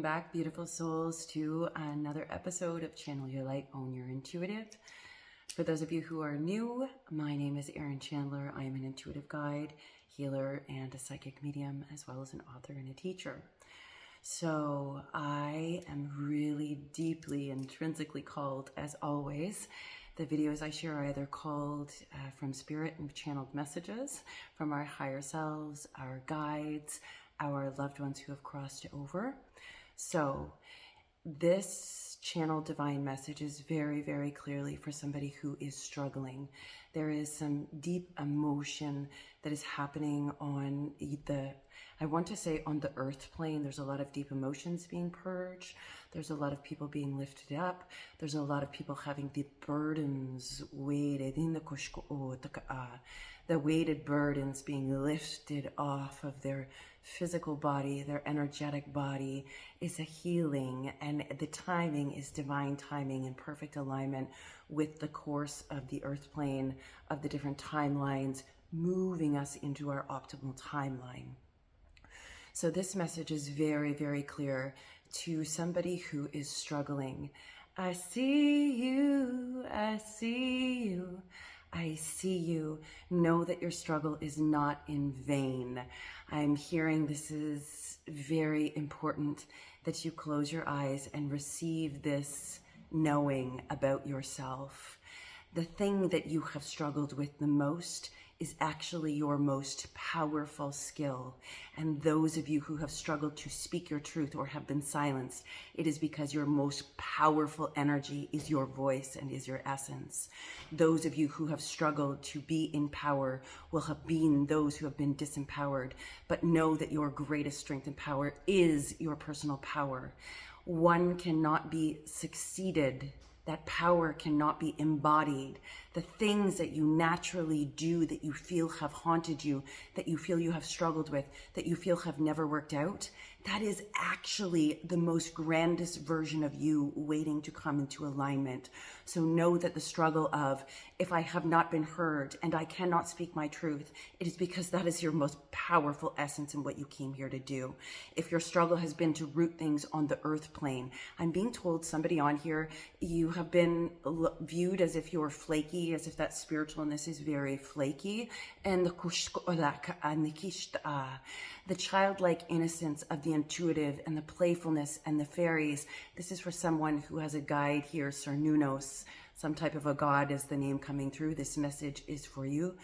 back, beautiful souls, to another episode of Channel Your Light, Own Your Intuitive. For those of you who are new, my name is Erin Chandler. I am an intuitive guide, healer, and a psychic medium, as well as an author and a teacher. So I am really deeply, intrinsically called, as always. The videos I share are either called from spirit and channeled messages from our higher selves, our guides, our loved ones who have crossed over. So this channel divine message is very, very clearly for somebody who is struggling. There is some deep emotion that is happening on I want to say on the earth plane. There's a lot of deep emotions being purged. There's a lot of people being lifted up. There's a lot of people having the burdens weighted in the weighted burdens being lifted off of their physical body. Their energetic body is a healing, and the timing is divine timing in perfect alignment with the course of the earth plane, of the different timelines, moving us into our optimal timeline. So this message is very, very clear to somebody who is struggling. I see you, I see you, I see you. Know that your struggle is not in vain. I'm hearing this is very important that you close your eyes and receive this knowing about yourself. The thing that you have struggled with the most is actually your most powerful skill. And those of you who have struggled to speak your truth or have been silenced, it is because your most powerful energy is your voice and is your essence. Those of you who have struggled to be in power will have been those who have been disempowered, but know that your greatest strength and power is your personal power. One cannot be succeeded. That power cannot be embodied. The things that you naturally do, that you feel have haunted you, that you feel you have struggled with, that you feel have never worked out, that is actually the most grandest version of you waiting to come into alignment. So know that the struggle of, if I have not been heard and I cannot speak my truth, it is because that is your most powerful essence in what you came here to do. If your struggle has been to root things on the earth plane, I'm being told somebody on here, you have been viewed as if you're flaky, as if that spiritualness is very flaky, and the childlike innocence of the intuitive and the playfulness and the fairies. This is for someone who has a guide here, Cernunnos, some type of a god is the name coming through. This message is for you.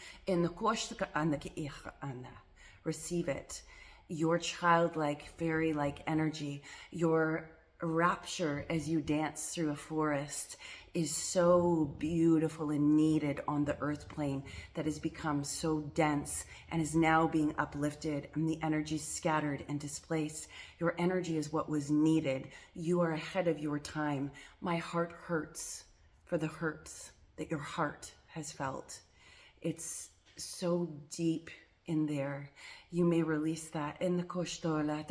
Receive it. Your childlike, fairy-like energy, your rapture as you dance through a forest is so beautiful and needed on the earth plane that has become so dense and is now being uplifted, and the energy scattered and displaced. Your energy is what was needed. You are ahead of your time. My heart hurts for the hurts that your heart has felt. It's so deep in there. You may release that in the koshtola.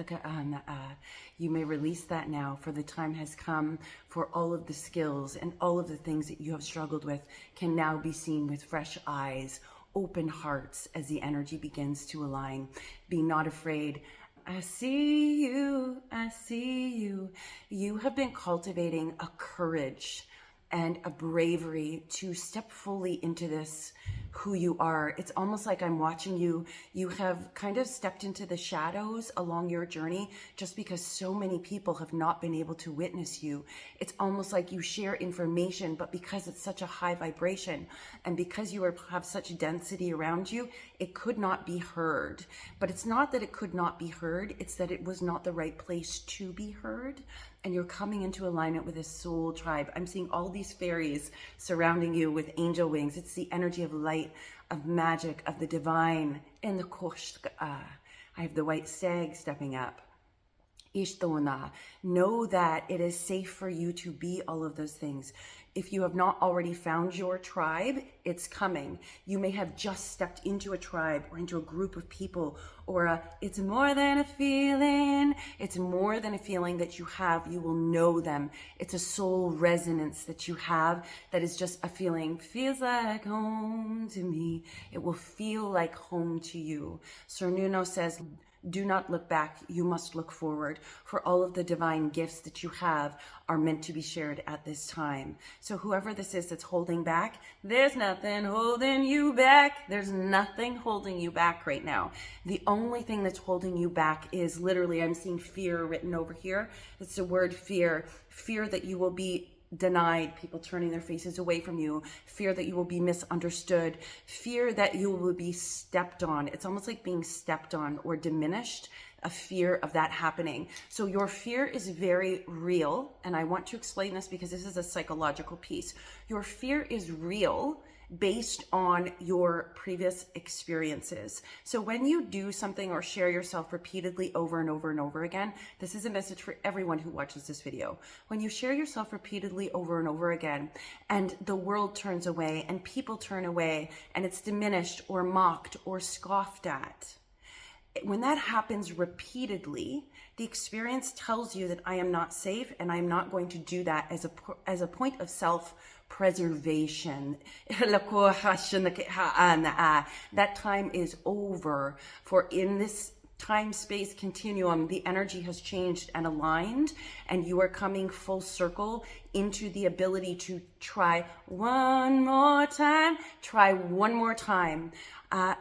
You may release that now, for the time has come for all of the skills and all of the things that you have struggled with can now be seen with fresh eyes, open hearts as the energy begins to align. Be not afraid. I see you, I see you. You have been cultivating a courage and a bravery to step fully into this, who you are. It's almost like I'm watching you. You have kind of stepped into the shadows along your journey just because so many people have not been able to witness you. It's almost like you share information, but because it's such a high vibration and because you have such density around you, it could not be heard. But it's not that it could not be heard, it's that it was not the right place to be heard. And you're coming into alignment with a soul tribe. I'm seeing all these fairies surrounding you with angel wings. It's the energy of light, of magic, of the divine. And the I have the white stag stepping up. Ishtona. Know that it is safe for you to be all of those things. If you have not already found your tribe, it's coming. You may have just stepped into a tribe or into a group of people, or it's more than a feeling. It's more than a feeling that you have. You will know them. It's a soul resonance that you have that is just a feeling. Feels like home to me. It will feel like home to you. Cernunnos says, Do not look back. You must look forward. For all of the divine gifts that you have are meant to be shared at this time. So whoever this is that's holding back, there's nothing holding you back. There's nothing holding you back right now. The only thing that's holding you back is literally, I'm seeing fear written over here. It's the word fear. Fear that you will be denied, people turning their faces away from you, fear that you will be misunderstood, fear that you will be stepped on. It's almost like being stepped on or diminished, a fear of that happening. So your fear is very real. And I want to explain this because this is a psychological piece. Your fear is real based on your previous experiences. So when you do something or share yourself repeatedly over and over and over again, this is a message for everyone who watches this video. When you share yourself repeatedly over and over again, and the world turns away and people turn away and it's diminished or mocked or scoffed at, when that happens repeatedly, the experience tells you that I am not safe and I'm not going to do that as a point of self-preservation. That time is over. For in this time-space continuum, the energy has changed and aligned, and you are coming full circle into the ability to try one more time, try one more time.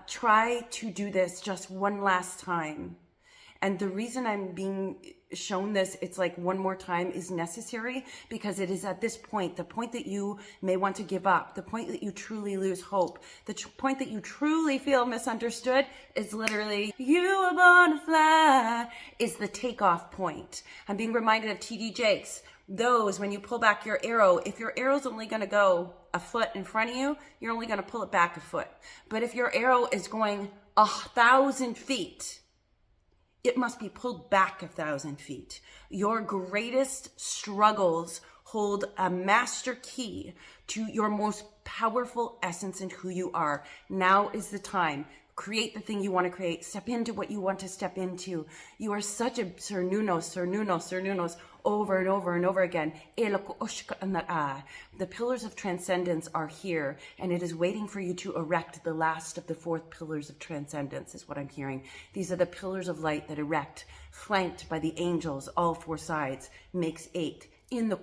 Try to do this just one last time. And the reason I'm being shown this, it's like one more time is necessary, because it is at this point, the point that you may want to give up, the point that you truly lose hope, the point that you truly feel misunderstood is literally, you were born to fly, is the takeoff point. I'm being reminded of TD Jakes. Those, when you pull back your arrow, if your arrow's only going to go a foot in front of you, you're only going to pull it back a foot. But if your arrow is going 1,000 feet, it must be pulled back 1,000 feet. Your greatest struggles hold a master key to your most powerful essence and who you are. Now is the time. Create the thing you want to create. Step into what you want to step into. You are such a Cernunnos, over and over and over again. The pillars of transcendence are here, and it is waiting for you to erect the last of the 4 pillars of transcendence, is what I'm hearing. These are the pillars of light that erect, flanked by the angels, all 4 sides, makes 8. In the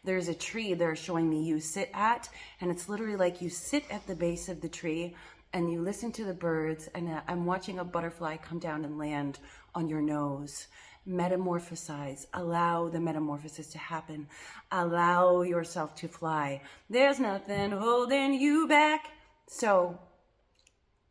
there's a tree they're showing me you sit at, and it's literally like you sit at the base of the tree and you listen to the birds, and I'm watching a butterfly come down and land on your nose. Metamorphosize. Allow the metamorphosis to happen. Allow yourself to fly. There's nothing holding you back. So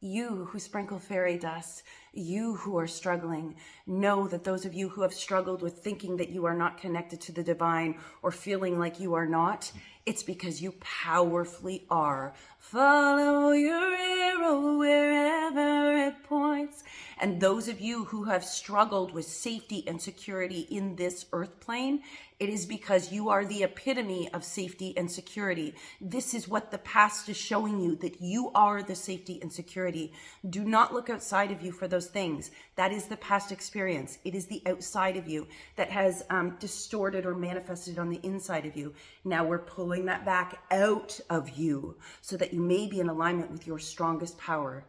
you who sprinkle fairy dust, you who are struggling, know that those of you who have struggled with thinking that you are not connected to the divine or feeling like you are not, it's because you powerfully are. Follow your arrow wherever it points. And those of you who have struggled with safety and security in this earth plane, it is because you are the epitome of safety and security. This is what the past is showing you, that you are the safety and security. Do not look outside of you for those things. That is the past experience. It is the outside of you that has distorted or manifested on the inside of you. Now we're pulling that back out of you so that you may be in alignment with your strongest power.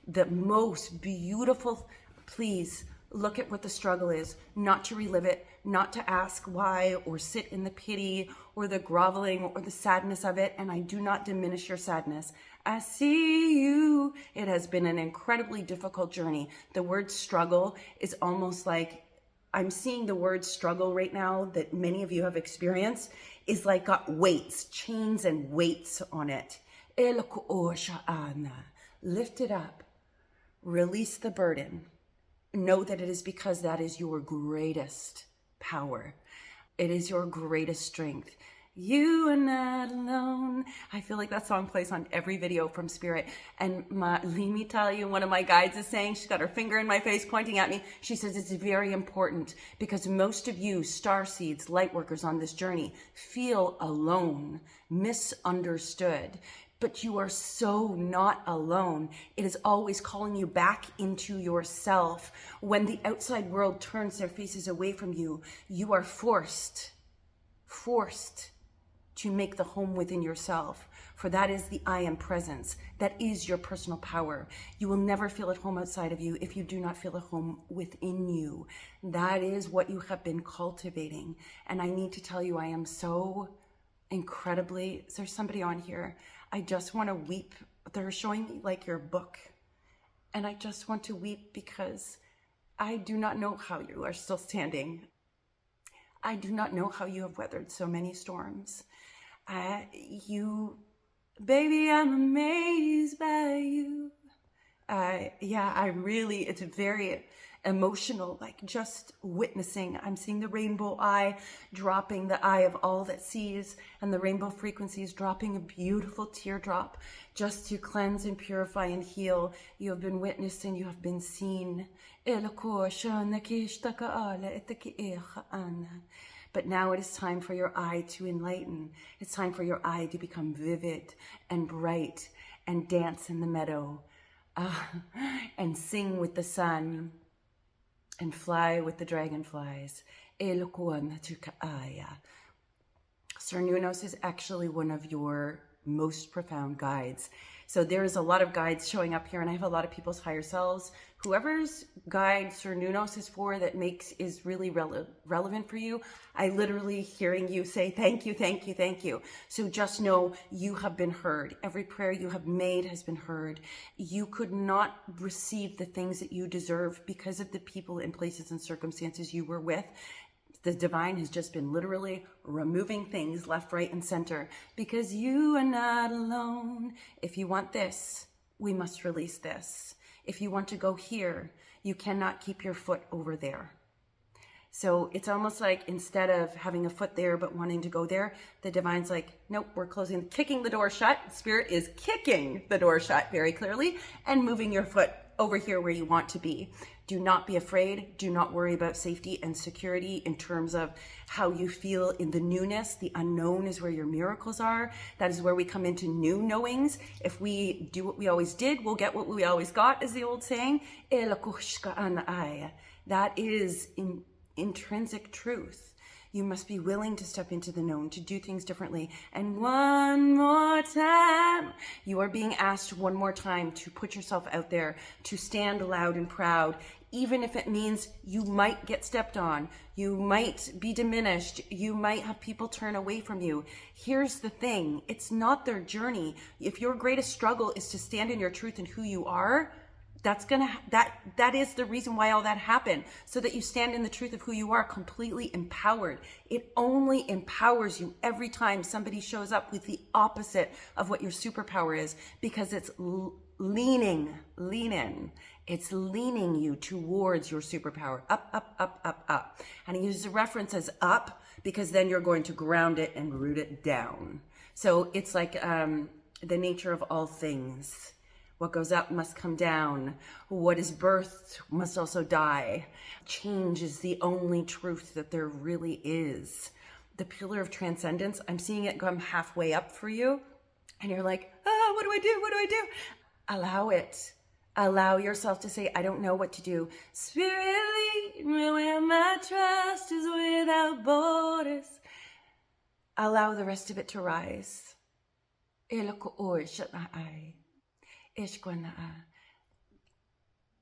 The most beautiful, please look at what the struggle is, not to relive it, not to ask why or sit in the pity or the groveling or the sadness of it. And I do not diminish your sadness. I see you. It has been an incredibly difficult journey. The word struggle is almost like, I'm seeing the word struggle right now that many of you have experienced is like got weights, chains and weights on it. Lift it up. Release the burden. Know that it is because that is your greatest power. It is your greatest strength. You are not alone. I feel like that song plays on every video from Spirit. And let me tell you, one of my guides is saying, she's got her finger in my face pointing at me. She says it's very important because most of you star seeds, light workers on this journey, feel alone, misunderstood. But you are so not alone. It is always calling you back into yourself. When the outside world turns their faces away from you, you are forced to make the home within yourself, for that is the I am presence. That is your personal power. You will never feel at home outside of you if you do not feel at home within you. That is what you have been cultivating. And I need to tell you, I am so incredibly, there's somebody on here, I just want to weep. They're showing me like your book, and I just want to weep because I do not know how you are still standing. I do not know how you have weathered so many storms. Baby, I'm amazed by you. It's very emotional, like just witnessing. I'm seeing the rainbow eye dropping, the eye of all that sees, and the rainbow frequencies dropping a beautiful teardrop just to cleanse and purify and heal. You have been witnessed and you have been seen. But now it is time for your eye to enlighten. It's time for your eye to become vivid and bright and dance in the meadow and sing with the sun and fly with the dragonflies. Cernunnos is actually one of your most profound guides. So there's a lot of guides showing up here, and I have a lot of people's higher selves. Whoever's guide Cernunnos is for that is really relevant for you. I literally hearing you say, thank you, thank you, thank you. So just know you have been heard. Every prayer you have made has been heard. You could not receive the things that you deserve because of the people and places and circumstances you were with. The divine has just been literally removing things left, right, and center because you are not alone. If you want this, we must release this. If you want to go here, you cannot keep your foot over there. So it's almost like instead of having a foot there but wanting to go there, the divine's like, nope, we're kicking the door shut. Spirit is kicking the door shut very clearly and moving your foot over here where you want to be. Do not be afraid. Do not worry about safety and security in terms of how you feel in the newness. The unknown is where your miracles are. That is where we come into new knowings. If we do what we always did, we'll get what we always got, is the old saying. That is intrinsic truth. You must be willing to step into the known, to do things differently. And one more time, you are being asked one more time to put yourself out there, to stand loud and proud, even if it means you might get stepped on, you might be diminished, you might have people turn away from you. Here's the thing, it's not their journey. If your greatest struggle is to stand in your truth and who you are, that is the reason why all that happened, so that you stand in the truth of who you are, completely empowered. It only empowers you every time somebody shows up with the opposite of what your superpower is, because it's leaning. It's leaning you towards your superpower, up. And he uses a reference as up because then you're going to ground it and root it down. So it's like the nature of all things. What goes up must come down. What is birthed must also die. Change is the only truth that there really is. The pillar of transcendence, I'm seeing it come halfway up for you. And you're like, what do I do? What do I do? Allow it. Allow yourself to say, I don't know what to do. Spirit, lead me where my trust is without borders. Allow the rest of it to rise.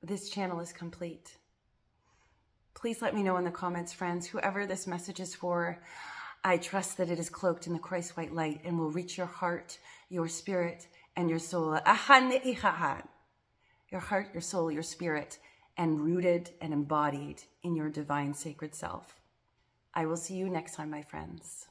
This channel is complete. Please let me know in the comments, friends, whoever this message is for. I trust that it is cloaked in the Christ white light and will reach your heart, your spirit, and your soul. Your heart, your soul, your spirit, and rooted and embodied in your divine sacred self. I will see you next time, my friends.